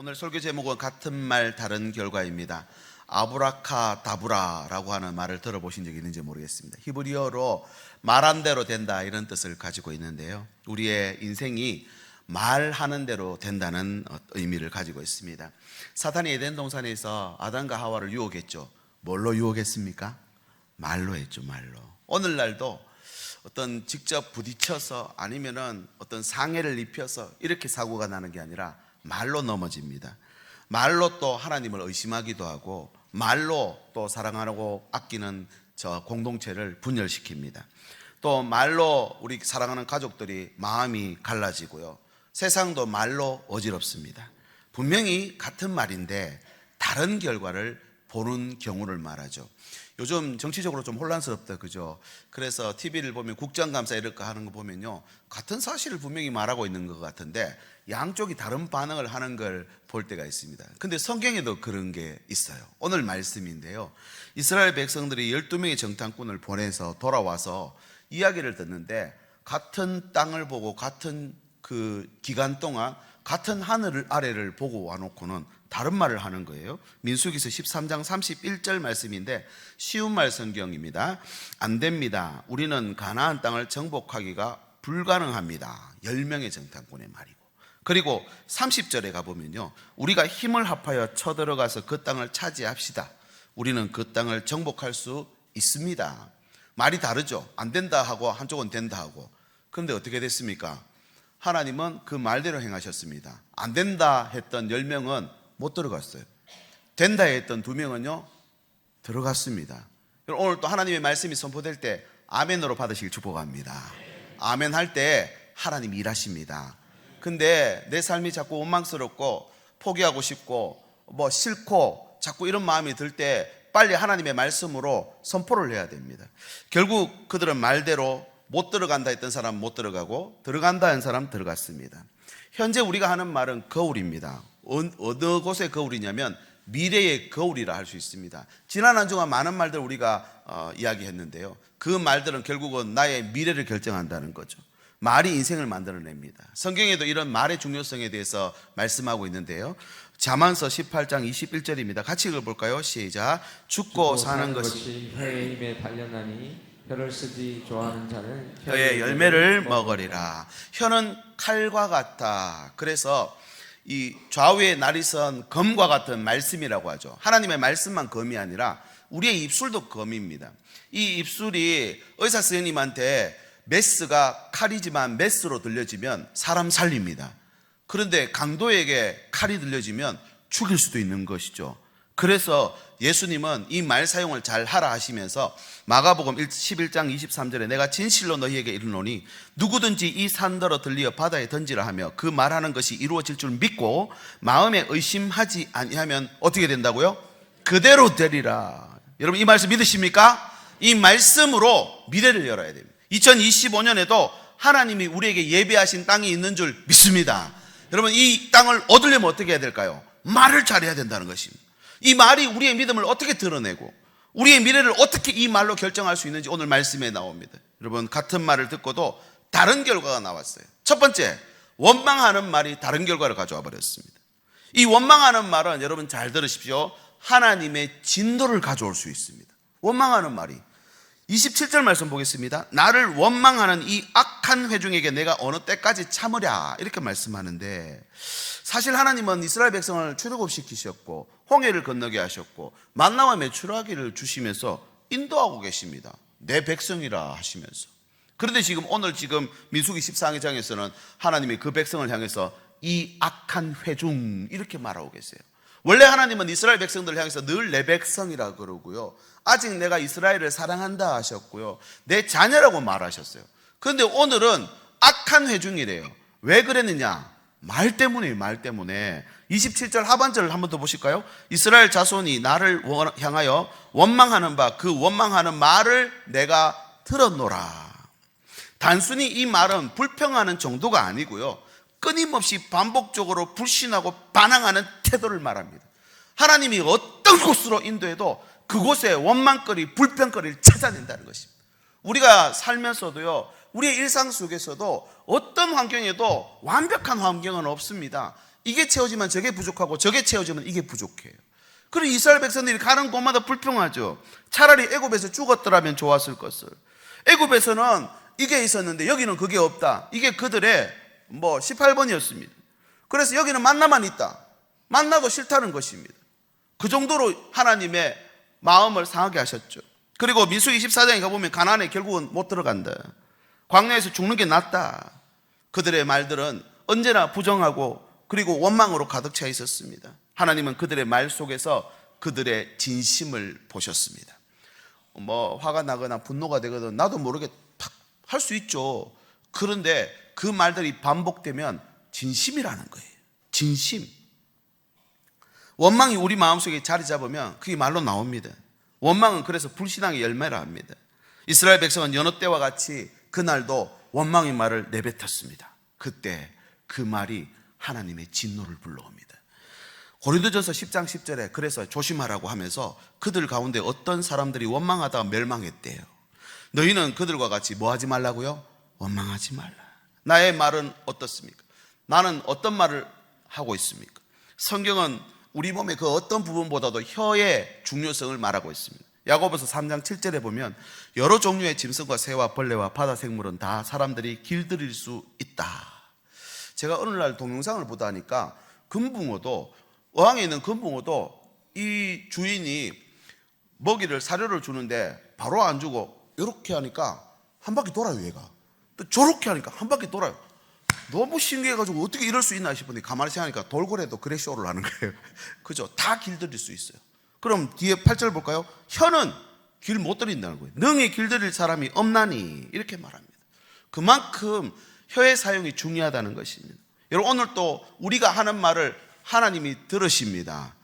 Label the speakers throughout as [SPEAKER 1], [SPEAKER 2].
[SPEAKER 1] 오늘 설교 제목은 같은 말 다른 결과입니다. 아브라카다브라라고 하는 말을 들어보신 적이 있는지 모르겠습니다. 히브리어로 말한 대로 된다 이런 뜻을 가지고 있는데요, 우리의 인생이 말하는 대로 된다는 의미를 가지고 있습니다. 사탄이 에덴 동산에서 아담과 하와를 유혹했죠. 뭘로 유혹했습니까? 말로 했죠. 말로. 오늘날도 어떤 직접 부딪혀서 아니면은 어떤 상해를 입혀서 이렇게 사고가 나는 게 아니라 말로 넘어집니다. 말로 또 하나님을 의심하기도 하고, 말로 또 사랑하고 아끼는 저 공동체를 분열시킵니다. 또 말로 우리 사랑하는 가족들이 마음이 갈라지고요, 세상도 말로 어지럽습니다. 분명히 같은 말인데 다른 결과를 보는 경우를 말하죠. 요즘 정치적으로 좀 혼란스럽다, 그죠? 그래서 TV를 보면 국정감사 이렇게 하는 거 보면요, 같은 사실을 분명히 말하고 있는 것 같은데 양쪽이 다른 반응을 하는 걸 볼 때가 있습니다. 근데 성경에도 그런 게 있어요. 오늘 말씀인데요, 이스라엘 백성들이 12명의 정탐꾼을 보내서 돌아와서 이야기를 듣는데, 같은 땅을 보고 같은 그 기간 동안 같은 하늘 아래를 보고 와놓고는 다른 말을 하는 거예요. 민수기서 13장 31절 말씀인데 쉬운 말 성경입니다. 안 됩니다. 우리는 가나안 땅을 정복하기가 불가능합니다. 10명의 정탐꾼의 말이고, 그리고 30절에 가보면요, 우리가 힘을 합하여 쳐들어가서 그 땅을 차지합시다. 우리는 그 땅을 정복할 수 있습니다. 말이 다르죠. 안 된다 하고 한쪽은 된다 하고. 그런데 어떻게 됐습니까? 하나님은 그 말대로 행하셨습니다. 안 된다 했던 10명은 못 들어갔어요. 된다 했던 2명은요 들어갔습니다. 오늘 또 하나님의 말씀이 선포될 때 아멘으로 받으시길 축복합니다. 아멘 할 때 하나님이 일하십니다. 근데 내 삶이 자꾸 원망스럽고 포기하고 싶고 뭐 싫고 자꾸 이런 마음이 들 때 빨리 하나님의 말씀으로 선포를 해야 됩니다. 결국 그들은 말대로 못 들어간다 했던 사람 못 들어가고, 들어간다 한 사람 들어갔습니다. 현재 우리가 하는 말은 거울입니다. 어느 곳의 거울이냐면 미래의 거울이라 할 수 있습니다. 지난 한 주간 많은 말들 우리가 이야기했는데요, 그 말들은 결국은 나의 미래를 결정한다는 거죠. 말이 인생을 만들어냅니다. 성경에도 이런 말의 중요성에 대해서 말씀하고 있는데요, 잠언서 18장 21절입니다. 같이 읽어볼까요? 시작. 죽고 사는 것이
[SPEAKER 2] 혀의 힘에 달렸나니 혀를 쓰지 좋아하는 자는
[SPEAKER 1] 혀의 열매를 먹으리라. 혀는 칼과 같다. 그래서 이 좌우에 날이 선 검과 같은 말씀이라고 하죠. 하나님의 말씀만 검이 아니라 우리의 입술도 검입니다. 이 입술이 의사 선생님한테 메스가 칼이지만 메스로 들려지면 사람 살립니다. 그런데 강도에게 칼이 들려지면 죽일 수도 있는 것이죠. 그래서 예수님은 이 말 사용을 잘 하라 하시면서 마가복음 11장 23절에 내가 진실로 너희에게 이르노니 누구든지 이 산더러 들리어 바다에 던지라 하며 그 말하는 것이 이루어질 줄 믿고 마음에 의심하지 아니하면 어떻게 된다고요? 그대로 되리라. 여러분 이 말씀 믿으십니까? 이 말씀으로 미래를 열어야 됩니다. 2025년에도 하나님이 우리에게 예비하신 땅이 있는 줄 믿습니다. 여러분 이 땅을 얻으려면 어떻게 해야 될까요? 말을 잘해야 된다는 것입니다. 이 말이 우리의 믿음을 어떻게 드러내고 우리의 미래를 어떻게 이 말로 결정할 수 있는지 오늘 말씀에 나옵니다. 여러분 같은 말을 듣고도 다른 결과가 나왔어요. 첫 번째, 원망하는 말이 다른 결과를 가져와 버렸습니다. 이 원망하는 말은 여러분 잘 들으십시오, 하나님의 진도를 가져올 수 있습니다. 원망하는 말이 27절 말씀 보겠습니다. 나를 원망하는 이 악한 회중에게 내가 어느 때까지 참으랴 이렇게 말씀하는데, 사실 하나님은 이스라엘 백성을 출애굽시키셨고 홍해를 건너게 하셨고 만나와 메추라기를 주시면서 인도하고 계십니다. 내 백성이라 하시면서. 그런데 오늘 민수기 14장에서는 하나님이 그 백성을 향해서 이 악한 회중 이렇게 말하고 계세요. 원래 하나님은 이스라엘 백성들을 향해서 늘 내 백성이라 그러고요, 아직 내가 이스라엘을 사랑한다 하셨고요, 내 자녀라고 말하셨어요. 그런데 오늘은 악한 회중이래요. 왜 그랬느냐? 말 때문이에요. 말 때문에. 27절 하반절을 한번 더 보실까요? 이스라엘 자손이 나를 향하여 원망하는 바 그 원망하는 말을 내가 들었노라. 단순히 이 말은 불평하는 정도가 아니고요, 끊임없이 반복적으로 불신하고 반항하는 태도를 말합니다. 하나님이 어떤 곳으로 인도해도 그곳에 원망거리, 불평거리를 찾아낸다는 것입니다. 우리가 살면서도요, 우리의 일상 속에서도 어떤 환경에도 완벽한 환경은 없습니다. 이게 채워지면 저게 부족하고 저게 채워지면 이게 부족해요. 그리고 이스라엘 백성들이 가는 곳마다 불평하죠. 차라리 애굽에서 죽었더라면 좋았을 것을. 애굽에서는 이게 있었는데 여기는 그게 없다. 이게 그들의 18번이었습니다. 그래서 여기는 만나만 있다. 만나도 싫다는 것입니다. 그 정도로 하나님의 마음을 상하게 하셨죠. 그리고 민수기 24장에 가보면 가나안에 결국은 못 들어간다. 광야에서 죽는 게 낫다. 그들의 말들은 언제나 부정하고 그리고 원망으로 가득 차 있었습니다. 하나님은 그들의 말 속에서 그들의 진심을 보셨습니다. 화가 나거나 분노가 되거든 나도 모르게 팍 할 수 있죠. 그런데 그 말들이 반복되면 진심이라는 거예요. 진심. 원망이 우리 마음속에 자리 잡으면 그게 말로 나옵니다. 원망은 그래서 불신앙의 열매라 합니다. 이스라엘 백성은 여느 때와 같이 그날도 원망의 말을 내뱉었습니다. 그때 그 말이 하나님의 진노를 불러옵니다. 고린도전서 10장 10절에 그래서 조심하라고 하면서 그들 가운데 어떤 사람들이 원망하다가 멸망했대요. 너희는 그들과 같이 뭐 하지 말라고요? 원망하지 말라. 나의 말은 어떻습니까? 나는 어떤 말을 하고 있습니까? 성경은 우리 몸의 그 어떤 부분보다도 혀의 중요성을 말하고 있습니다. 야고보서 3장 7절에 보면 여러 종류의 짐승과 새와 벌레와 바다 생물은 다 사람들이 길들일 수 있다. 제가 어느 날 동영상을 보다 하니까 금붕어도, 어항에 있는 금붕어도 이 주인이 먹이를 사료를 주는데 바로 안 주고 이렇게 하니까 한 바퀴 돌아요. 얘가 또 저렇게 하니까 한 바퀴 돌아요. 너무 신기해가지고 어떻게 이럴 수 있나 싶은데 가만히 생각하니까 돌고래도 그래 쇼를 하는 거예요. 그죠? 다 길들일 수 있어요. 그럼 뒤에 8절 볼까요? 혀는 길 못 들인다는 거예요. 능히 길들일 사람이 없나니 이렇게 말합니다. 그만큼 혀의 사용이 중요하다는 것입니다. 여러분 오늘 또 우리가 하는 말을 하나님이 들으십니다.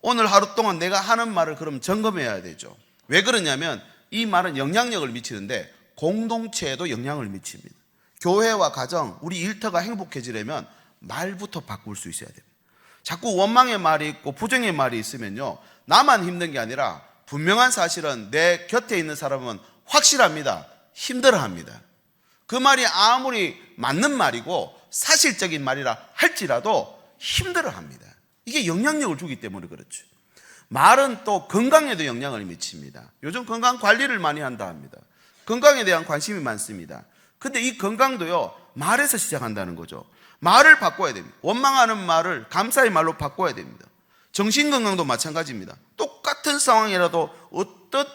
[SPEAKER 1] 오늘 하루 동안 내가 하는 말을 그럼 점검해야 되죠. 왜 그러냐면 이 말은 영향력을 미치는데 공동체에도 영향을 미칩니다. 교회와 가정, 우리 일터가 행복해지려면 말부터 바꿀 수 있어야 됩니다. 자꾸 원망의 말이 있고 부정의 말이 있으면요, 나만 힘든 게 아니라 분명한 사실은 내 곁에 있는 사람은 확실합니다. 힘들어합니다. 그 말이 아무리 맞는 말이고 사실적인 말이라 할지라도 힘들어합니다. 이게 영향력을 주기 때문에 그렇죠. 말은 또 건강에도 영향을 미칩니다. 요즘 건강 관리를 많이 한다 합니다. 건강에 대한 관심이 많습니다. 근데 이 건강도요, 말에서 시작한다는 거죠. 말을 바꿔야 됩니다. 원망하는 말을 감사의 말로 바꿔야 됩니다. 정신건강도 마찬가지입니다. 똑같은 상황이라도 어떤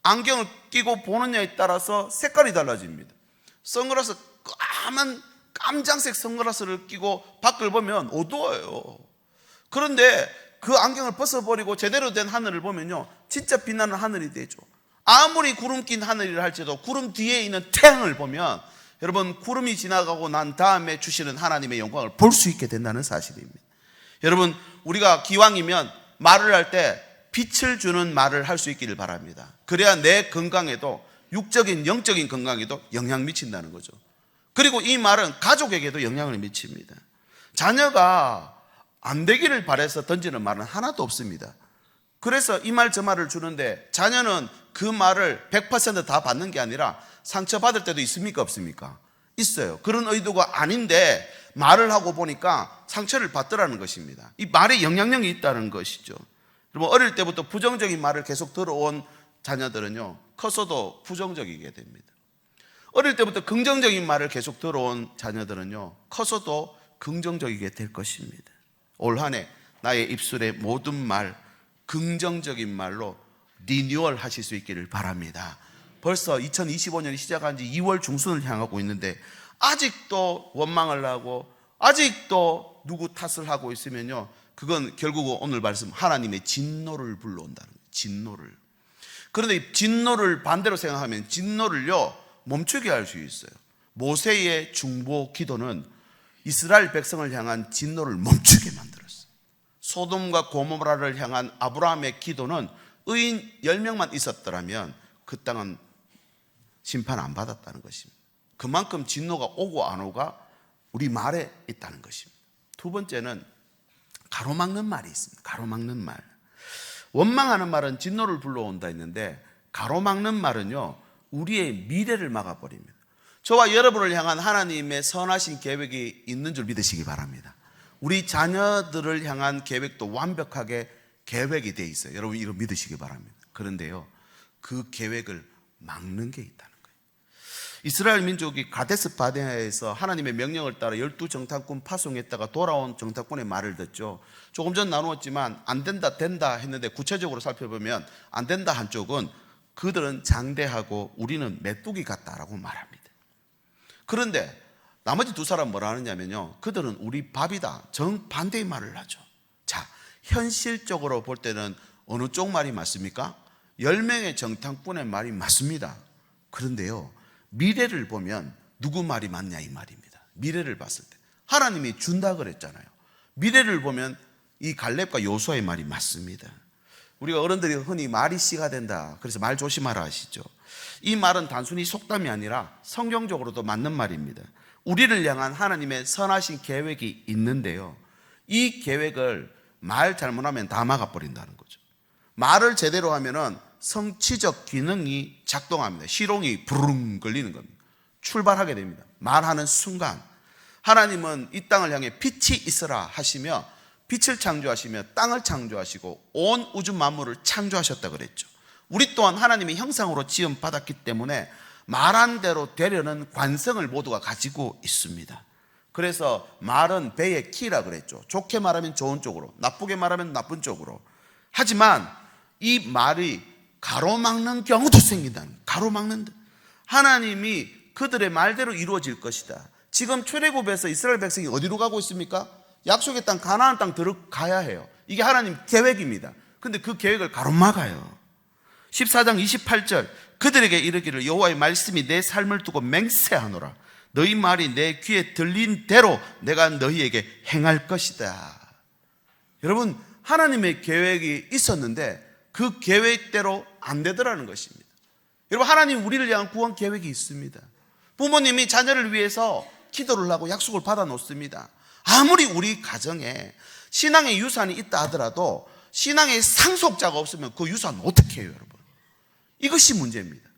[SPEAKER 1] 안경을 끼고 보느냐에 따라서 색깔이 달라집니다. 선글라스, 까만 깜장색 선글라스를 끼고 밖을 보면 어두워요. 그런데 그 안경을 벗어버리고 제대로 된 하늘을 보면요, 진짜 빛나는 하늘이 되죠. 아무리 구름 낀 하늘이라 할지라도 구름 뒤에 있는 태양을 보면 여러분, 구름이 지나가고 난 다음에 주시는 하나님의 영광을 볼 수 있게 된다는 사실입니다. 여러분, 우리가 기왕이면 말을 할 때 빛을 주는 말을 할 수 있기를 바랍니다. 그래야 내 건강에도, 육적인 영적인 건강에도 영향 미친다는 거죠. 그리고 이 말은 가족에게도 영향을 미칩니다. 자녀가 안 되기를 바라서 던지는 말은 하나도 없습니다. 그래서 이 말 저 말을 주는데 자녀는 그 말을 100% 다 받는 게 아니라 상처받을 때도 있습니까? 없습니까? 있어요. 그런 의도가 아닌데 말을 하고 보니까 상처를 받더라는 것입니다. 이 말에 영향력이 있다는 것이죠. 여러분, 어릴 때부터 부정적인 말을 계속 들어온 자녀들은요, 커서도 부정적이게 됩니다. 어릴 때부터 긍정적인 말을 계속 들어온 자녀들은요, 커서도 긍정적이게 될 것입니다. 올 한 해 나의 입술의 모든 말, 긍정적인 말로 리뉴얼 하실 수 있기를 바랍니다. 벌써 2025년이 시작한 지 2월 중순을 향하고 있는데 아직도 원망을 하고 아직도 누구 탓을 하고 있으면요, 그건 결국 오늘 말씀 하나님의 진노를 불러온다는 거예요. 진노를. 그런데 진노를 반대로 생각하면 진노를요, 멈추게 할 수 있어요. 모세의 중보 기도는 이스라엘 백성을 향한 진노를 멈추게 만들었어요. 소돔과 고모라를 향한 아브라함의 기도는 의인 10명만 있었더라면 그 땅은 심판 안 받았다는 것입니다. 그만큼 진노가 오고 안 오가 우리 말에 있다는 것입니다. 두 번째는 가로막는 말이 있습니다. 가로막는 말. 원망하는 말은 진노를 불러온다 했는데 가로막는 말은요, 우리의 미래를 막아버립니다. 저와 여러분을 향한 하나님의 선하신 계획이 있는 줄 믿으시기 바랍니다. 우리 자녀들을 향한 계획도 완벽하게 계획이 돼 있어요. 여러분 이거 믿으시기 바랍니다. 그런데요, 그 계획을 막는 게 있다는 거예요. 이스라엘 민족이 가데스 바네아에서 하나님의 명령을 따라 12정탐꾼 파송했다가 돌아온 정탐꾼의 말을 듣죠. 조금 전 나누었지만 안 된다 된다 했는데 구체적으로 살펴보면 안 된다 한쪽은 그들은 장대하고 우리는 메뚜기 같다라고 말합니다. 그런데 나머지 두 사람 뭐라 하느냐면요, 그들은 우리 밥이다, 정반대의 말을 하죠. 자, 현실적으로 볼 때는 어느 쪽 말이 맞습니까? 10명의 정탐꾼의 말이 맞습니다. 그런데요, 미래를 보면 누구 말이 맞냐 이 말입니다. 미래를 봤을 때 하나님이 준다 그랬잖아요. 미래를 보면 이 갈렙과 요수아의 말이 맞습니다. 우리가 어른들이 흔히 말이 씨가 된다, 그래서 말 조심하라 하시죠. 이 말은 단순히 속담이 아니라 성경적으로도 맞는 말입니다. 우리를 향한 하나님의 선하신 계획이 있는데요, 이 계획을 말 잘못하면 다 막아버린다는 거죠. 말을 제대로 하면은 성취적 기능이 작동합니다. 시동이 부르릉 걸리는 겁니다. 출발하게 됩니다. 말하는 순간 하나님은 이 땅을 향해 빛이 있어라 하시며 빛을 창조하시며 땅을 창조하시고 온 우주 만물을 창조하셨다 그랬죠. 우리 또한 하나님의 형상으로 지음 받았기 때문에 말한 대로 되려는 관성을 모두가 가지고 있습니다. 그래서 말은 배의 키라 그랬죠. 좋게 말하면 좋은 쪽으로, 나쁘게 말하면 나쁜 쪽으로. 하지만 이 말이 가로막는 경우도 생긴다는, 가로막는다. 하나님이 그들의 말대로 이루어질 것이다. 지금 출애굽에서 이스라엘 백성이 어디로 가고 있습니까? 약속의 땅 가나안 땅 들어가야 해요. 이게 하나님 계획입니다. 근데 그 계획을 가로막아요. 14장 28절, 그들에게 이르기를 여호와의 말씀이 내 삶을 두고 맹세하노라. 너희 말이 내 귀에 들린 대로 내가 너희에게 행할 것이다. 여러분, 하나님의 계획이 있었는데 그 계획대로 안 되더라는 것입니다. 여러분, 하나님 우리를 향한 구원 계획이 있습니다. 부모님이 자녀를 위해서 기도를 하고 약속을 받아 놓습니다. 아무리 우리 가정에 신앙의 유산이 있다 하더라도 신앙의 상속자가 없으면 그 유산 어떻게 해요, 여러분? 이것이 문제입니다.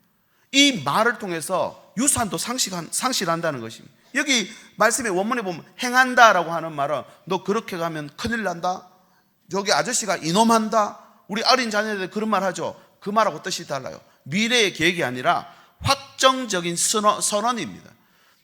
[SPEAKER 1] 이 말을 통해서 유산도 상실한다는 것입니다. 여기 말씀의 원문에 보면 행한다라고 하는 말은 너 그렇게 가면 큰일 난다, 여기 아저씨가 이놈한다, 우리 어린 자녀들 그런 말 하죠. 그 말하고 뜻이 달라요. 미래의 계획이 아니라 확정적인 선언입니다.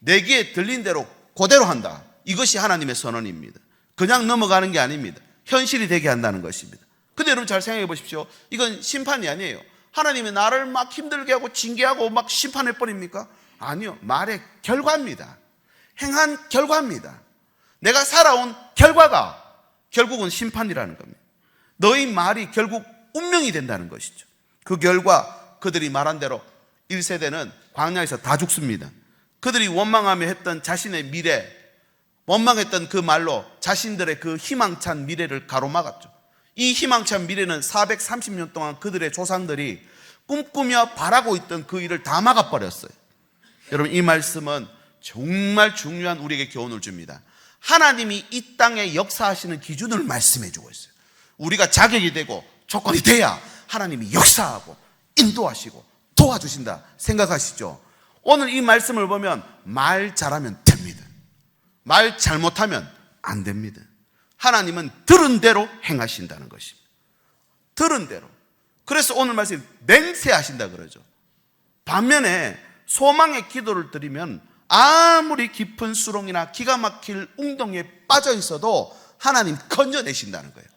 [SPEAKER 1] 내 귀에 들린 대로 그대로 한다. 이것이 하나님의 선언입니다. 그냥 넘어가는 게 아닙니다. 현실이 되게 한다는 것입니다. 근데 여러분 잘 생각해 보십시오. 이건 심판이 아니에요. 하나님이 나를 막 힘들게 하고 징계하고 막 심판해 버립니까? 아니요. 말의 결과입니다. 행한 결과입니다. 내가 살아온 결과가 결국은 심판이라는 겁니다. 너희 말이 결국 운명이 된다는 것이죠. 그 결과 그들이 말한 대로 1세대는 광야에서 다 죽습니다. 그들이 원망하며 했던 자신의 미래, 원망했던 그 말로 자신들의 그 희망찬 미래를 가로막았죠. 이 희망찬 미래는 430년 동안 그들의 조상들이 꿈꾸며 바라고 있던 그 일을 다 막아버렸어요. 여러분, 이 말씀은 정말 중요한 우리에게 교훈을 줍니다. 하나님이 이 땅에 역사하시는 기준을 말씀해 주고 있어요. 우리가 자격이 되고 조건이 돼야 하나님이 역사하고 인도하시고 도와주신다 생각하시죠? 오늘 이 말씀을 보면 말 잘하면 됩니다. 말 잘못하면 안 됩니다. 하나님은 들은 대로 행하신다는 것입니다. 들은 대로. 그래서 오늘 말씀 맹세하신다 그러죠. 반면에 소망의 기도를 드리면 아무리 깊은 수렁이나 기가 막힐 웅덩이에 빠져 있어도 하나님 건져내신다는 거예요.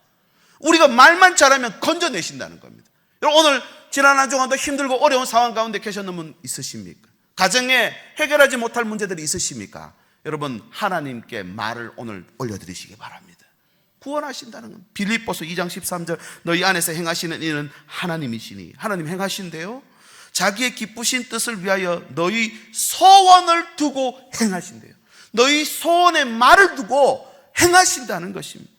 [SPEAKER 1] 우리가 말만 잘하면 건져내신다는 겁니다. 여러분, 오늘 지난 한 주간도 힘들고 어려운 상황 가운데 계셨는 분 있으십니까? 가정에 해결하지 못할 문제들이 있으십니까? 여러분, 하나님께 말을 오늘 올려드리시기 바랍니다. 구원하신다는 건 빌립보서 2장 13절, 너희 안에서 행하시는 이는 하나님이시니. 하나님 행하신대요. 자기의 기쁘신 뜻을 위하여 너희 소원을 두고 행하신대요. 너희 소원의 말을 두고 행하신다는 것입니다.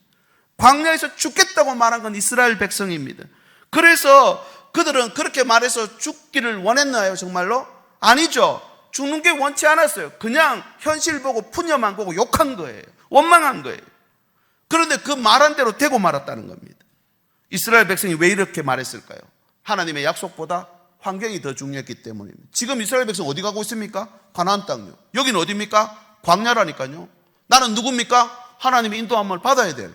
[SPEAKER 1] 광야에서 죽겠다고 말한 건 이스라엘 백성입니다. 그래서 그들은 그렇게 말해서 죽기를 원했나요, 정말로? 아니죠. 죽는 게 원치 않았어요. 그냥 현실 보고 푸념한 거고 욕한 거예요. 원망한 거예요. 그런데 그 말한 대로 되고 말았다는 겁니다. 이스라엘 백성이 왜 이렇게 말했을까요? 하나님의 약속보다 환경이 더 중요했기 때문입니다. 지금 이스라엘 백성 어디 가고 있습니까? 가나안 땅요. 여기는 어디입니까? 광야라니까요. 나는 누굽니까? 하나님의 인도함을 받아야 돼요.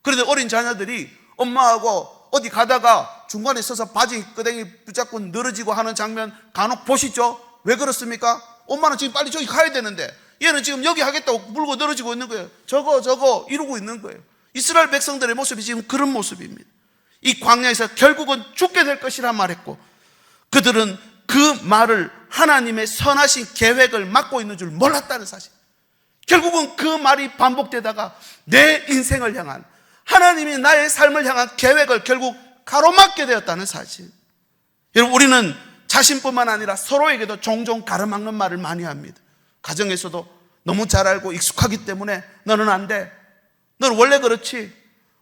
[SPEAKER 1] 그런데 어린 자녀들이 엄마하고 어디 가다가 중간에 서서 바지 끄댕이 붙잡고 늘어지고 하는 장면 간혹 보시죠? 왜 그렇습니까? 엄마는 지금 빨리 저기 가야 되는데 얘는 지금 여기 하겠다고 물고 늘어지고 있는 거예요. 저거 이러고 있는 거예요. 이스라엘 백성들의 모습이 지금 그런 모습입니다. 이 광야에서 결국은 죽게 될 것이라 말했고, 그들은 그 말을 하나님의 선하신 계획을 맡고 있는 줄 몰랐다는 사실. 결국은 그 말이 반복되다가 내 인생을 향한, 하나님이 나의 삶을 향한 계획을 결국 가로막게 되었다는 사실. 여러분, 우리는 자신뿐만 아니라 서로에게도 종종 가로막는 말을 많이 합니다. 가정에서도 너무 잘 알고 익숙하기 때문에 너는 안 돼, 너는 원래 그렇지,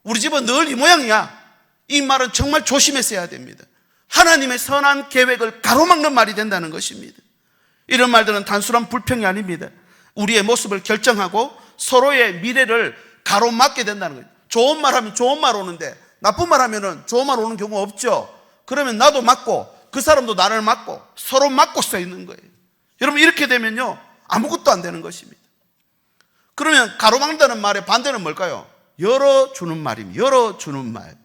[SPEAKER 1] 우리 집은 늘 이 모양이야. 이 말은 정말 조심해서 해야 됩니다. 하나님의 선한 계획을 가로막는 말이 된다는 것입니다. 이런 말들은 단순한 불평이 아닙니다. 우리의 모습을 결정하고 서로의 미래를 가로막게 된다는 거예요. 좋은 말 하면 좋은 말 오는데 나쁜 말 하면 좋은 말 오는 경우가 없죠. 그러면 나도 맞고 그 사람도 나를 맞고 서로 맞고 써 있는 거예요. 여러분, 이렇게 되면요 아무것도 안 되는 것입니다. 그러면 가로막는다는 말의 반대는 뭘까요? 열어주는 말입니다. 열어주는 말.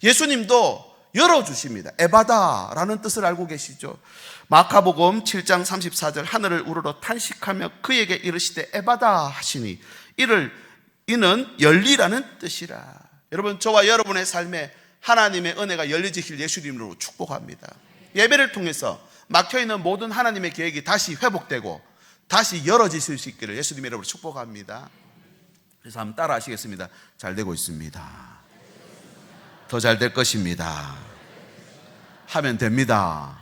[SPEAKER 1] 예수님도 열어주십니다. 에바다라는 뜻을 알고 계시죠? 마가복음 7장 34절, 하늘을 우러러 탄식하며 그에게 이르시되 에바다 하시니 이는 열리라는 뜻이라. 여러분, 저와 여러분의 삶에 하나님의 은혜가 열려지길 예수님으로 축복합니다. 예배를 통해서 막혀있는 모든 하나님의 계획이 다시 회복되고 다시 열어질 수 있기를 예수님의 이름으로 축복합니다. 그래서 한번 따라 하시겠습니다. 잘 되고 있습니다. 더 잘 될 것입니다. 하면 됩니다.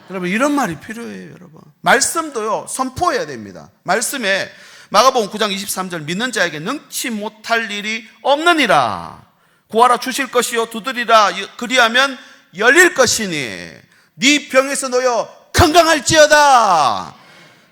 [SPEAKER 1] 여러분, 이런 말이 필요해요. 여러분, 말씀도요 선포해야 됩니다. 말씀에 마가복음 9장 23절, 믿는 자에게 능치 못할 일이 없느니라. 구하라 주실 것이요 두드리라 그리하면 열릴 것이니 네 병에서 놓여 건강할지어다.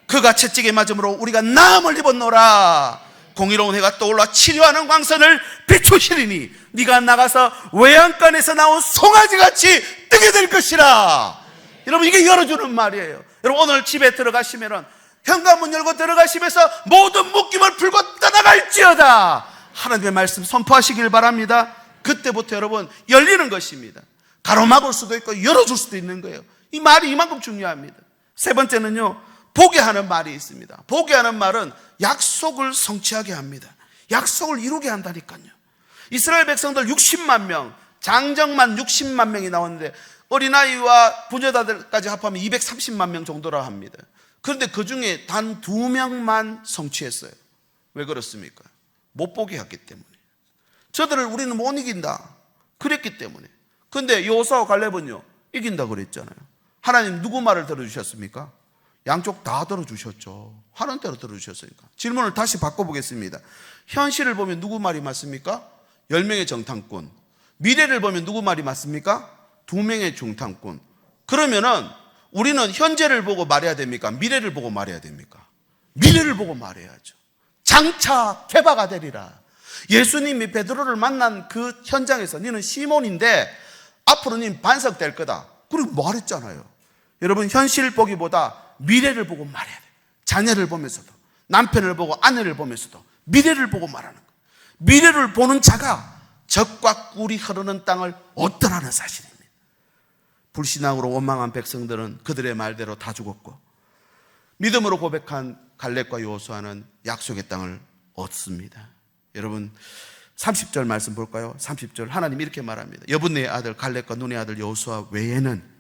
[SPEAKER 1] 그가 채찍에 맞음으로 우리가 나음을 입었노라. 공의로운 해가 떠올라 치료하는 광선을 비추시리니 네가 나가서 외양간에서 나온 송아지같이 뜨게 될 것이라. 여러분, 이게 열어주는 말이에요. 여러분, 오늘 집에 들어가시면 현관문 열고 들어가시면서 모든 묶임을 풀고 떠나갈지어다. 하나님의 말씀 선포하시길 바랍니다. 그때부터 여러분 열리는 것입니다. 가로막을 수도 있고 열어줄 수도 있는 거예요. 이 말이 이만큼 중요합니다. 세 번째는요, 보게 하는 말이 있습니다. 보게 하는 말은 약속을 성취하게 합니다. 약속을 이루게 한다니까요. 이스라엘 백성들 60만 명, 장정만 60만 명이 나왔는데 어린아이와 부녀자들까지 합하면 230만 명 정도라 합니다. 그런데 그 중에 단 2명만 성취했어요. 왜 그렇습니까? 못 보게 했기 때문에. 저들을 우리는 못 이긴다 그랬기 때문에. 그런데 여호수아와 갈렙은요 이긴다 그랬잖아요. 하나님 누구 말을 들어주셨습니까? 양쪽 다 들어주셨죠. 하는 대로 들어주셨으니까. 질문을 다시 바꿔보겠습니다. 현실을 보면 누구 말이 맞습니까? 10명의 정탐꾼. 미래를 보면 누구 말이 맞습니까? 2명의 중탐꾼. 그러면은 우리는 현재를 보고 말해야 됩니까? 미래를 보고 말해야 됩니까? 미래를 보고 말해야죠. 장차 개바가 되리라. 예수님이 베드로를 만난 그 현장에서 너는 시몬인데 앞으로 넌 반석될 거다. 그리고 말했잖아요. 여러분, 현실 보기보다 미래를 보고 말해야 돼요. 자녀를 보면서도, 남편을 보고 아내를 보면서도 미래를 보고 말하는 거예요. 미래를 보는 자가 젖과 꿀이 흐르는 땅을 얻더라는 사실입니다. 불신앙으로 원망한 백성들은 그들의 말대로 다 죽었고, 믿음으로 고백한 갈렙과 여호수아는 약속의 땅을 얻습니다. 여러분, 30절 말씀 볼까요? 30절 하나님 이렇게 말합니다. 여분네의 아들 갈렙과 눈의 아들 여호수아 외에는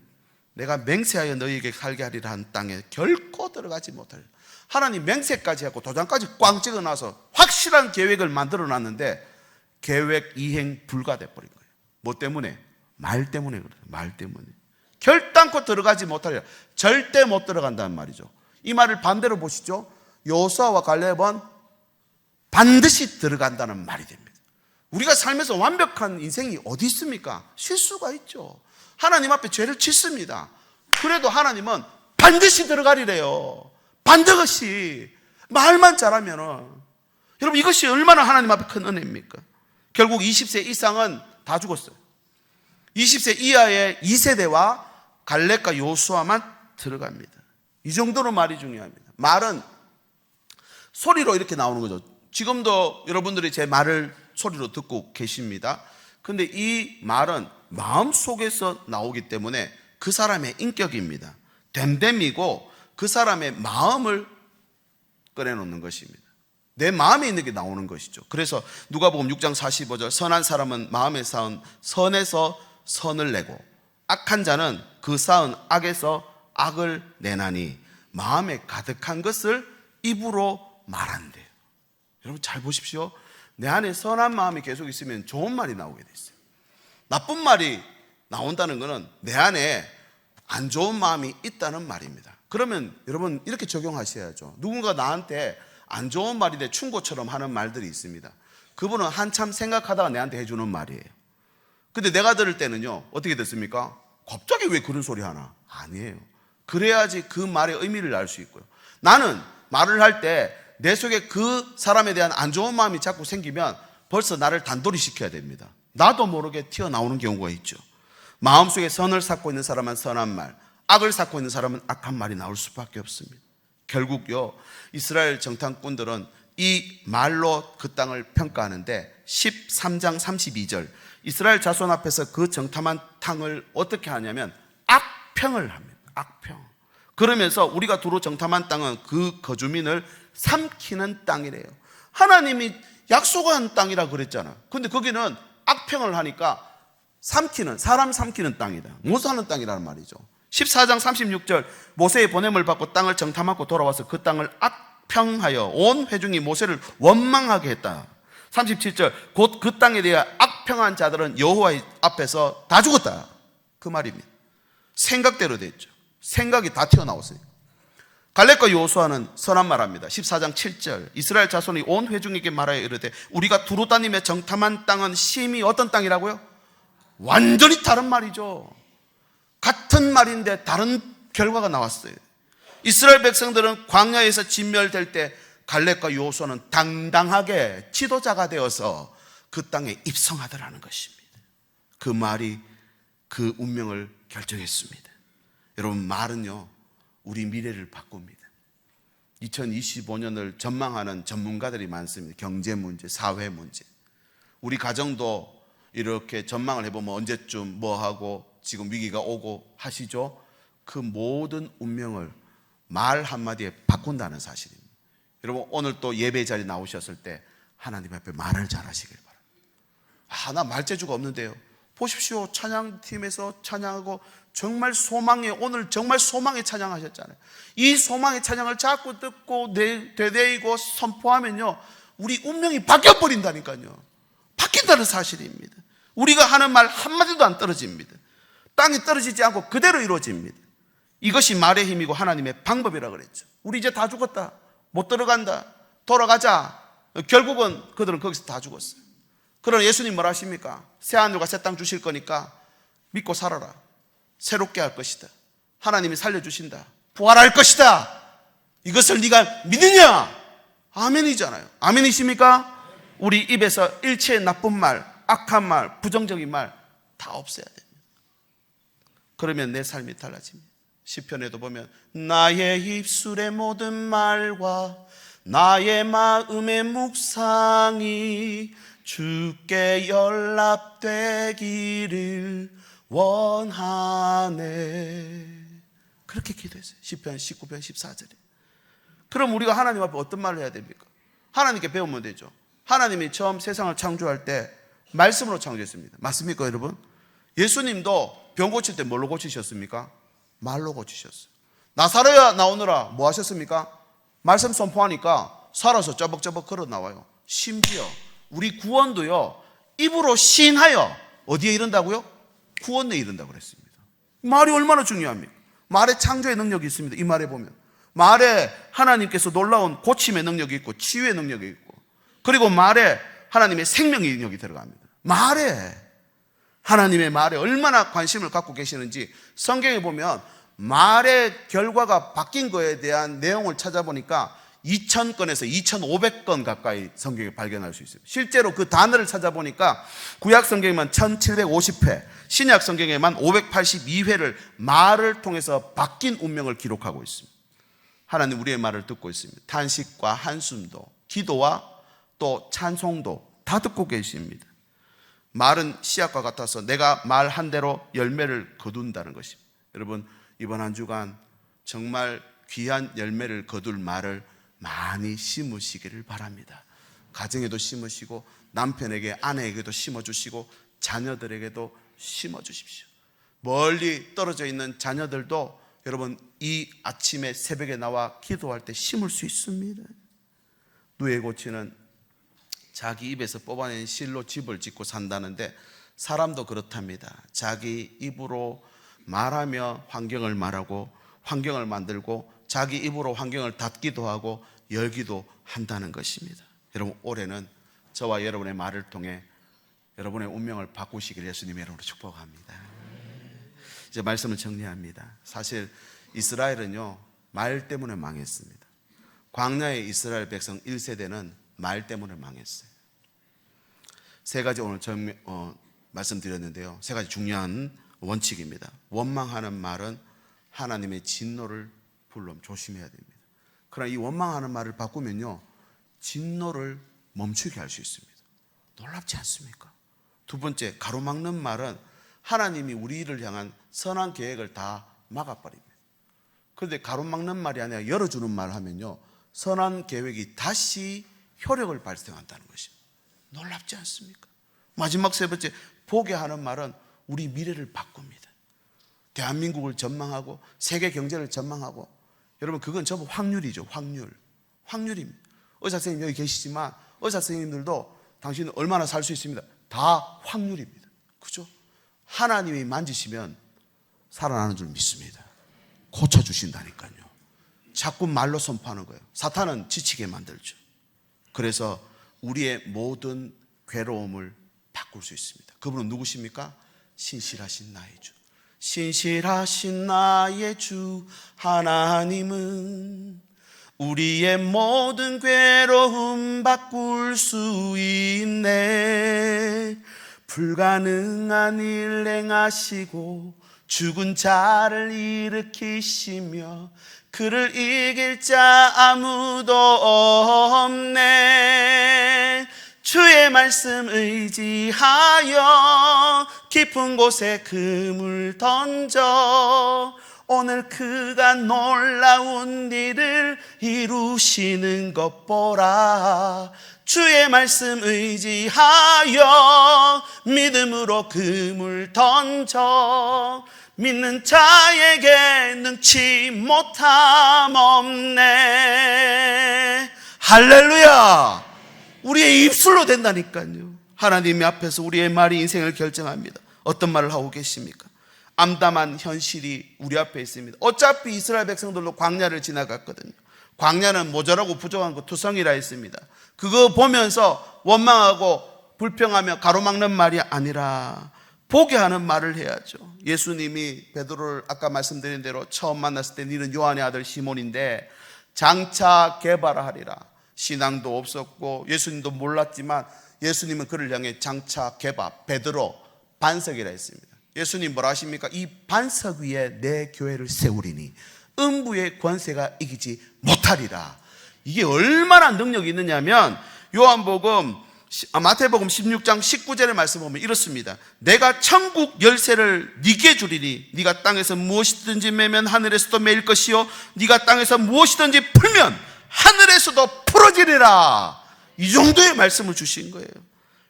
[SPEAKER 1] 내가 맹세하여 너희에게 살게 하리라 한 땅에 결코 들어가지 못하리라. 하나님 맹세까지 하고 도장까지 꽝 찍어놔서 확실한 계획을 만들어놨는데 계획 이행 불가돼버린 거예요. 뭐 때문에? 말 때문에 그래요. 말 때문에. 결단코 들어가지 못하리라. 절대 못 들어간다는 말이죠. 이 말을 반대로 보시죠. 여호수아와 갈렙은 반드시 들어간다는 말이 됩니다. 우리가 살면서 완벽한 인생이 어디 있습니까? 실수가 있죠. 하나님 앞에 죄를 짓습니다. 그래도 하나님은 반드시 들어가리래요. 반드시. 말만 잘하면은. 여러분, 이것이 얼마나 하나님 앞에 큰 은혜입니까? 결국 20세 이상은 다 죽었어요. 20세 이하의 2세대와 갈렙과 여호수아만 들어갑니다. 이 정도로 말이 중요합니다. 말은 소리로 이렇게 나오는 거죠. 지금도 여러분들이 제 말을 소리로 듣고 계십니다. 근데 이 말은 마음속에서 나오기 때문에 그 사람의 인격입니다. 됨됨이고 그 사람의 마음을 꺼내놓는 것입니다. 내 마음에 있는 게 나오는 것이죠. 그래서 누가복음 6장 45절 선한 사람은 마음에 쌓은 선에서 선을 내고 악한 자는 그 쌓은 악에서 악을 내나니 마음에 가득한 것을 입으로 말한대요. 여러분 잘 보십시오. 내 안에 선한 마음이 계속 있으면 좋은 말이 나오게 돼 있어요. 나쁜 말이 나온다는 것은 내 안에 안 좋은 마음이 있다는 말입니다. 그러면 여러분 이렇게 적용하셔야죠. 누군가 나한테 안 좋은 말인데 충고처럼 하는 말들이 있습니다. 그분은 한참 생각하다가 내한테 해주는 말이에요. 근데 내가 들을 때는요, 어떻게 됐습니까? 갑자기 왜 그런 소리 하나? 아니에요. 그래야지 그 말의 의미를 알 수 있고요. 나는 말을 할 때 내 속에 그 사람에 대한 안 좋은 마음이 자꾸 생기면 벌써 나를 단돌이 시켜야 됩니다. 나도 모르게 튀어나오는 경우가 있죠. 마음속에 선을 쌓고 있는 사람은 선한 말, 악을 쌓고 있는 사람은 악한 말이 나올 수밖에 없습니다. 결국요, 이스라엘 정탐꾼들은 이 말로 그 땅을 평가하는데 13장 32절 이스라엘 자손 앞에서 그 정탐한 땅을 어떻게 하냐면 악평을 합니다. 악평. 그러면서 우리가 두루 정탐한 땅은 그 거주민을 삼키는 땅이래요. 하나님이 약속한 땅이라 그랬잖아. 근데 거기는 악평을 하니까 사람 삼키는 땅이다. 못 사는 땅이라는 말이죠. 14장 36절 모세의 보냄을 받고 땅을 정탐하고 돌아와서 그 땅을 악평하여 온 회중이 모세를 원망하게 했다. 37절 곧 그 땅에 대해 악평한 자들은 여호와 앞에서 다 죽었다. 그 말입니다. 생각대로 됐죠. 생각이 다 튀어나왔어요. 갈렙과 여호수아는 선한 말합니다. 14장 7절 이스라엘 자손이 온 회중에게 말하여 이르되 우리가 두루 다니며 정탐한 땅은 심히 어떤 땅이라고요? 완전히 다른 말이죠. 같은 말인데 다른 결과가 나왔어요. 이스라엘 백성들은 광야에서 진멸될 때 갈렙과 여호수아는 당당하게 지도자가 되어서 그 땅에 입성하더라는 것입니다. 그 말이 그 운명을 결정했습니다. 여러분 말은요 우리 미래를 바꿉니다. 2025년을 전망하는 전문가들이 많습니다. 경제 문제, 사회 문제. 우리 가정도 이렇게 전망을 해보면 언제쯤 뭐하고 지금 위기가 오고 하시죠. 그 모든 운명을 말 한마디에 바꾼다는 사실입니다. 여러분 오늘 또 예배 자리 나오셨을 때 하나님 앞에 말을 잘하시길 바랍니다. 나 말재주가 없는데요. 보십시오. 찬양팀에서 찬양하고 정말 오늘 정말 소망의 찬양하셨잖아요. 이 소망의 찬양을 자꾸 듣고 되새이고 선포하면요 우리 운명이 바뀌어버린다니까요. 바뀐다는 사실입니다. 우리가 하는 말 한마디도 안 떨어집니다. 땅이 떨어지지 않고 그대로 이루어집니다. 이것이 말의 힘이고 하나님의 방법이라고 그랬죠. 우리 이제 다 죽었다. 못 들어간다. 돌아가자. 결국은 그들은 거기서 다 죽었어요. 그러나 예수님 뭐라 하십니까? 새 하늘과 새 땅 주실 거니까 믿고 살아라. 새롭게 할 것이다. 하나님이 살려주신다. 부활할 것이다. 이것을 네가 믿느냐? 아멘이잖아요. 아멘이십니까? 우리 입에서 일체의 나쁜 말, 악한 말, 부정적인 말 다 없애야 됩니다. 그러면 내 삶이 달라집니다. 시편에도 보면 나의 입술의 모든 말과 나의 마음의 묵상이 주께 연락되기를 원하네. 그렇게 기도했어요. 시편 19편 14절에. 그럼 우리가 하나님 앞에 어떤 말을 해야 됩니까? 하나님께 배우면 되죠. 하나님이 처음 세상을 창조할 때 말씀으로 창조했습니다. 맞습니까 여러분? 예수님도 병 고칠 때 뭘로 고치셨습니까? 말로 고치셨어요. 나사로야 나오느라 뭐 하셨습니까? 말씀 선포하니까 살아서 쩌벅쩌벅 걸어 나와요. 심지어 우리 구원도요 입으로 시인하여 어디에 이른다고요? 구원에 이른다고 그랬습니다. 말이 얼마나 중요합니까? 말에 창조의 능력이 있습니다. 이 말에 보면 말에 하나님께서 놀라운 고침의 능력이 있고 치유의 능력이 있고 그리고 말에 하나님의 생명의 능력이 들어갑니다. 말에 하나님의 말에 얼마나 관심을 갖고 계시는지 성경에 보면 말의 결과가 바뀐 거에 대한 내용을 찾아보니까 2000건에서 2500건 가까이 성경에 발견할 수 있어요. 실제로 그 단어를 찾아보니까 구약 성경에만 1750회, 신약 성경에만 582회를 말을 통해서 바뀐 운명을 기록하고 있습니다. 하나님 우리의 말을 듣고 있습니다. 탄식과 한숨도 기도와 또 찬송도 다 듣고 계십니다. 말은 씨앗과 같아서 내가 말한 대로 열매를 거둔다는 것입니다. 여러분, 이번 한 주간 정말 귀한 열매를 거둘 말을 많이 심으시기를 바랍니다. 가정에도 심으시고 남편에게, 아내에게도 심어주시고 자녀들에게도 심어주십시오. 멀리 떨어져 있는 자녀들도 여러분 이 아침에 새벽에 나와 기도할 때 심을 수 있습니다. 누에고치는 자기 입에서 뽑아낸 실로 집을 짓고 산다는데 사람도 그렇답니다. 자기 입으로 말하며 환경을 말하고 환경을 만들고 자기 입으로 환경을 닫기도 하고 열기도 한다는 것입니다. 여러분, 올해는 저와 여러분의 말을 통해 여러분의 운명을 바꾸시길 예수님의 이름으로 축복합니다. 이제 말씀을 정리합니다. 사실 이스라엘은요, 말 때문에 망했습니다. 광야의 이스라엘 백성 1세대는 말 때문에 망했어요. 세 가지 오늘 말씀드렸는데요. 세 가지 중요한 원칙입니다. 원망하는 말은 하나님의 진노를 불러오면 조심해야 됩니다. 그러나 이 원망하는 말을 바꾸면요, 진노를 멈추게 할 수 있습니다. 놀랍지 않습니까? 두 번째, 가로막는 말은 하나님이 우리를 향한 선한 계획을 다 막아버립니다. 그런데 가로막는 말이 아니라 열어주는 말을 하면요, 선한 계획이 다시 효력을 발생한다는 것입니다. 놀랍지 않습니까? 마지막 세 번째, 보게 하는 말은 우리 미래를 바꿉니다. 대한민국을 전망하고 세계 경제를 전망하고, 여러분 그건 전부 확률이죠. 확률입니다. 의사 선생님 여기 계시지만 의사 선생님들도 당신은 얼마나 살 수 있습니다. 다 확률입니다. 그죠? 하나님이 만지시면 살아나는 줄 믿습니다. 고쳐주신다니까요. 자꾸 말로 선포하는 거예요. 사탄은 지치게 만들죠. 그래서 우리의 모든 괴로움을 바꿀 수 있습니다. 그분은 누구십니까? 신실하신 나의 주. 신실하신 나의 주 하나님은 우리의 모든 괴로움 바꿀 수 있네. 불가능한 일 행하시고 죽은 자를 일으키시며 그를 이길 자 아무도 없네. 주의 말씀 의지하여 깊은 곳에 그물 던져 오늘 그가 놀라운 일을 이루시는 것 보라. 주의 말씀 의지하여 믿음으로 그물 던져 믿는 자에게 능치 못함 없네. 할렐루야. 우리의 입술로 된다니까요. 하나님 앞에서 우리의 말이 인생을 결정합니다. 어떤 말을 하고 계십니까? 암담한 현실이 우리 앞에 있습니다. 어차피 이스라엘 백성들도 광야를 지나갔거든요. 광야는 모자라고 부족한 것 투성이라 했습니다. 그거 보면서 원망하고 불평하며 가로막는 말이 아니라 보게 하는 말을 해야죠. 예수님이 베드로를 아까 말씀드린 대로 처음 만났을 때 너는 요한의 아들 시몬인데 장차 개발하리라. 신앙도 없었고 예수님도 몰랐지만 예수님은 그를 향해 장차 개바, 베드로, 반석이라 했습니다. 예수님 뭐라 하십니까? 이 반석 위에 내 교회를 세우리니 음부의 권세가 이기지 못하리라. 이게 얼마나 능력이 있느냐면 마태복음 16장 19절의 말씀 보면 이렇습니다. 내가 천국 열쇠를 네게 주리니 네가 땅에서 무엇이든지 매면 하늘에서도 매일 것이요 네가 땅에서 무엇이든지 풀면 하늘에서도 풀어지리라. 이 정도의 말씀을 주신 거예요.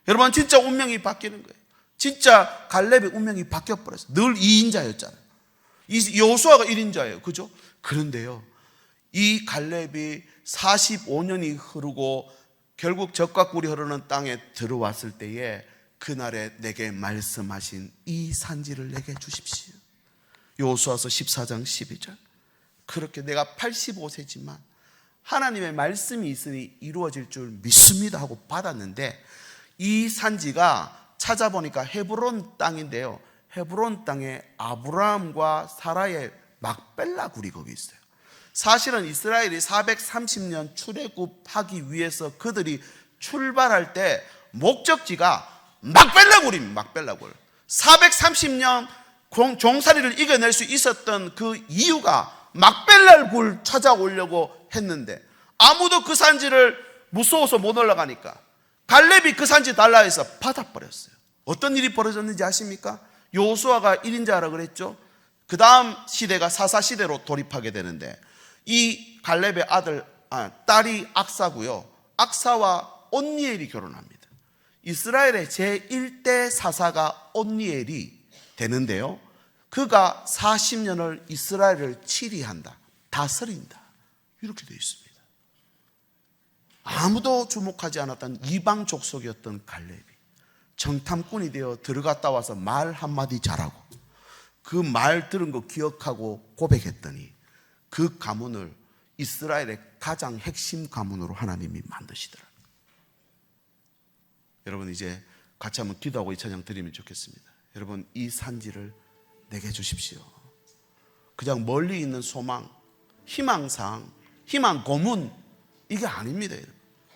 [SPEAKER 1] 여러분 진짜 운명이 바뀌는 거예요. 진짜 갈렙의 운명이 바뀌어버렸어요. 늘 2인자였잖아요. 여호수아가 1인자예요. 그죠? 그런데요, 이 갈렙이 45년이 흐르고 결국 젖과 꿀이 흐르는 땅에 들어왔을 때에 그날에 내게 말씀하신 이 산지를 내게 주십시오. 여호수아서 14장 12절. 그렇게 내가 85세지만 하나님의 말씀이 있으니 이루어질 줄 믿습니다 하고 받았는데, 이 산지가 찾아보니까 헤브론 땅인데요, 헤브론 땅에 아브라함과 사라의 막벨라 굴이 거기 있어요. 사실은 이스라엘이 430년 출애굽하기 위해서 그들이 출발할 때 목적지가 막벨라 굴입니다. 막벨라 굴. 430년 종살이를 이겨낼 수 있었던 그 이유가 막벨라 굴 찾아오려고 했는데 아무도 그 산지를 무서워서 못 올라가니까 갈렙이 그 산지 달라 해서 받아버렸어요. 어떤 일이 벌어졌는지 아십니까? 여호수아가 1인자라 그랬죠. 그 다음 시대가 사사시대로 돌입하게 되는데 이 갈렙의 딸이 악사고요. 악사와 온니엘이 결혼합니다. 이스라엘의 제1대 사사가 온니엘이 되는데요, 그가 40년을 이스라엘을 치리한다, 다스린다, 이렇게 되어 있습니다. 아무도 주목하지 않았던 이방 족속이었던 갈렙이 정탐꾼이 되어 들어갔다 와서 말 한마디 잘하고 그 말 들은 거 기억하고 고백했더니 그 가문을 이스라엘의 가장 핵심 가문으로 하나님이 만드시더라고요. 여러분, 이제 같이 한번 기도하고 이 찬양 드리면 좋겠습니다. 여러분, 이 산지를 내게 주십시오. 그냥 멀리 있는 소망, 희망상, 희망 고문, 이게 아닙니다. 여러분,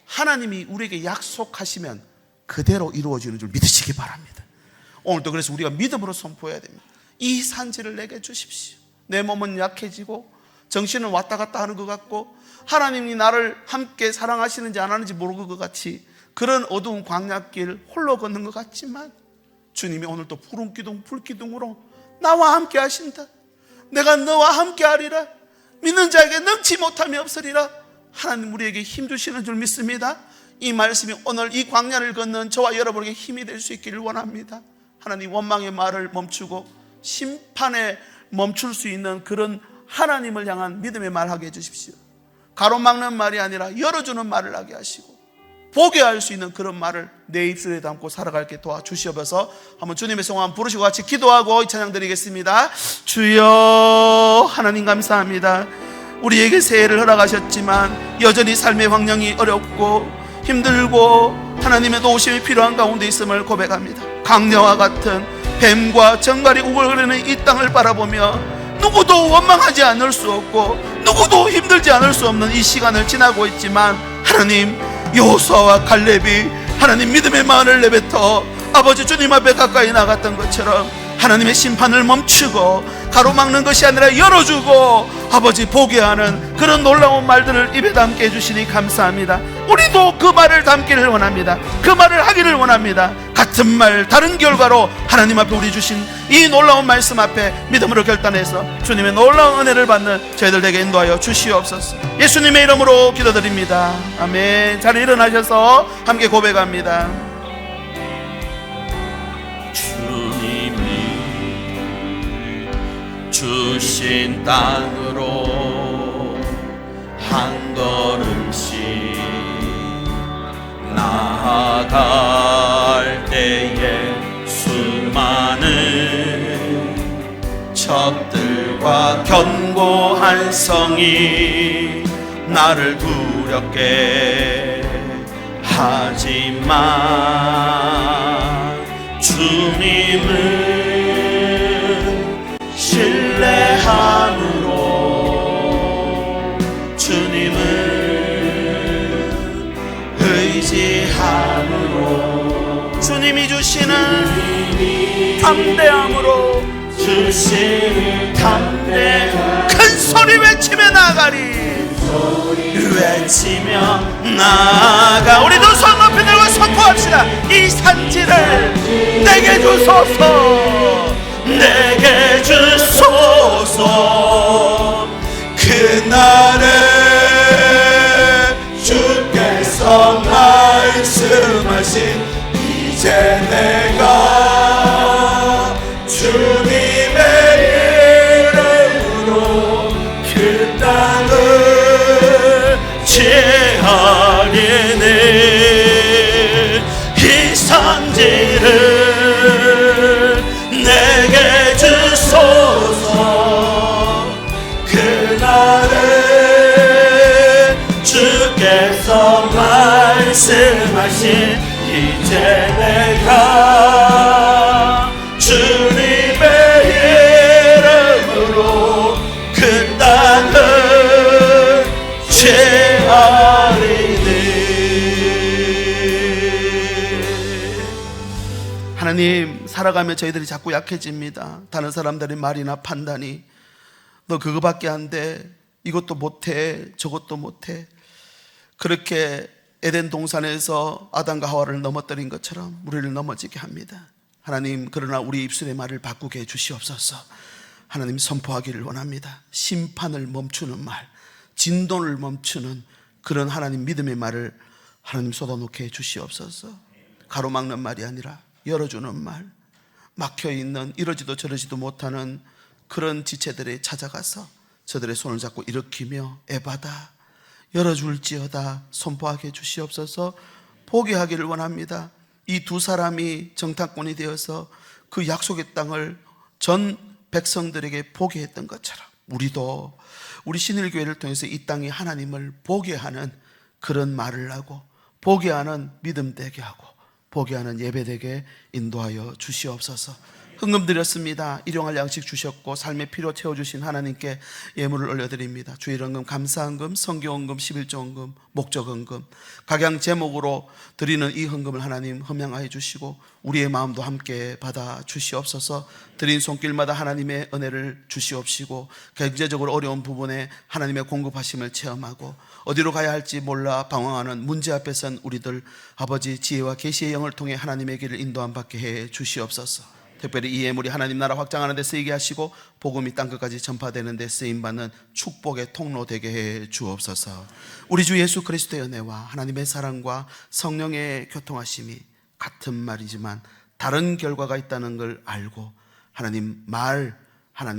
[SPEAKER 1] 하나님이 우리에게 약속하시면 그대로 이루어지는 줄 믿으시기 바랍니다. 오늘도 그래서 우리가 믿음으로 선포해야 됩니다. 이 산지를 내게 주십시오. 내 몸은 약해지고 정신은 왔다 갔다 하는 것 같고 하나님이 나를 함께 사랑하시는지 안 하는지 모르는 것 같이 그런 어두운 광야길 홀로 걷는 것 같지만 주님이 오늘도 푸른 기둥 불기둥으로 나와 함께 하신다. 내가 너와 함께 하리라. 믿는 자에게 능치 못함이 없으리라. 하나님 우리에게 힘 주시는 줄 믿습니다. 이 말씀이 오늘 이 광야를 걷는 저와 여러분에게 힘이 될 수 있기를 원합니다. 하나님, 원망의 말을 멈추고 심판에 멈출 수 있는 그런 하나님을 향한 믿음의 말 하게 해주십시오. 가로막는 말이 아니라 열어주는 말을 하게 하시고 보게 할 수 있는 그런 말을 내 입술에 담고 살아갈게 도와주시옵소서. 한번 주님의 성함 부르시고 같이 기도하고 이 찬양 드리겠습니다. 주여, 하나님 감사합니다. 우리에게 새해를 허락하셨지만 여전히 삶의 환경이 어렵고 힘들고 하나님의 도우심이 필요한 가운데 있음을 고백합니다. 강녀와 같은 뱀과 정갈이 우글거리는 이 땅을 바라보며 누구도 원망하지 않을 수 없고 누구도 힘들지 않을 수 없는 이 시간을 지나고 있지만 하나님, 여호수아와 갈렙이 하나님 믿음의 마음을 내뱉어 아버지 주님 앞에 가까이 나갔던 것처럼 하나님의 심판을 멈추고 가로막는 것이 아니라 열어주고 아버지 보게 하는 그런 놀라운 말들을 입에 담게 해주시니 감사합니다. 우리도 그 말을 담기를 원합니다. 그 말을 하기를 원합니다. 같은 말 다른 결과로 하나님 앞에 우리 주신 이 놀라운 말씀 앞에 믿음으로 결단해서 주님의 놀라운 은혜를 받는 저희들 에게 인도하여 주시옵소서. 예수님의 이름으로 기도드립니다. 아멘. 잘 일어나셔서 함께 고백합니다.
[SPEAKER 3] 주신 땅으로 한 걸음씩 나아갈 때에 수많은 적들과 견고한 성이 나를 두렵게 하지만 주님을 신뢰함으로 주님을 의지함으로 주님이 주시는 담대함으로 주시는 담대함 큰 소리 외치며 나아가리 외치며 나아가 우리 두 손 높이 들고 선포합시다. 이 산지를 내게 주소서 내게 주소서. 그날에 주께서 말씀하신 이제 내가 주님의 이름으로 그 땅을 취하리니 이 산지를 내게 주소서. 그날에 주께서 말씀하신 이제 내가 주님의 이름으로 그 땅을 취하리니.
[SPEAKER 1] 하나님, 살아가며 저희들이 자꾸 약해집니다. 다른 사람들의 말이나 판단이 너 그거밖에 안 돼, 이것도 못해, 저것도 못해, 그렇게 에덴 동산에서 아담과 하와를 넘어뜨린 것처럼 우리를 넘어지게 합니다. 하나님, 그러나 우리 입술의 말을 바꾸게 해 주시옵소서. 하나님, 선포하기를 원합니다. 심판을 멈추는 말, 진동을 멈추는 그런 하나님 믿음의 말을 하나님 쏟아놓게 해 주시옵소서. 가로막는 말이 아니라 열어주는 말, 막혀있는 이러지도 저러지도 못하는 그런 지체들에 찾아가서 저들의 손을 잡고 일으키며 에바다 열어줄지어다 선포하게 해 주시옵소서. 포기하기를 원합니다. 이 두 사람이 정탐꾼이 되어서 그 약속의 땅을 전 백성들에게 포기했던 것처럼 우리도 우리 신일교회를 통해서 이 땅이 하나님을 보게 하는 그런 말을 하고 보게 하는 믿음 되게 하고 보게 하는 예배 되게 인도하여 주시옵소서. 헌금 드렸습니다. 일용할 양식 주셨고 삶의 필요 채워주신 하나님께 예물을 올려드립니다. 주일헌금, 감사헌금, 성교헌금, 11조헌금, 목적헌금, 각양 제목으로 드리는 이 헌금을 하나님 흠양하여 주시고 우리의 마음도 함께 받아 주시옵소서. 드린 손길마다 하나님의 은혜를 주시옵시고 경제적으로 어려운 부분에 하나님의 공급하심을 체험하고 어디로 가야 할지 몰라 방황하는 문제 앞에 선 우리들 아버지 지혜와 계시의 영을 통해 하나님의 길을 인도함 받게 해 주시옵소서. 특별히 이 예물이 하나님 나라 확장하는 데 쓰이게 하시고 복음이 땅끝까지 전파되는 데 쓰임받는 축복의 통로 되게 해 주옵소서. 우리 주 예수 그리스도의 은혜와 하나님의 사랑과 성령의 교통하심이 같은 말이지만 다른 결과가 있다는 걸 알고 하나님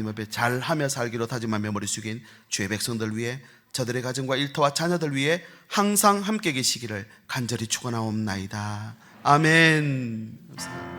[SPEAKER 1] 앞에 잘하며 살기로 다짐하며 머리 숙인 주의 백성들 위해 저들의 가정과 일터와 자녀들 위해 항상 함께 계시기를 간절히 축원하옵나이다. 아멘. 감사합니다.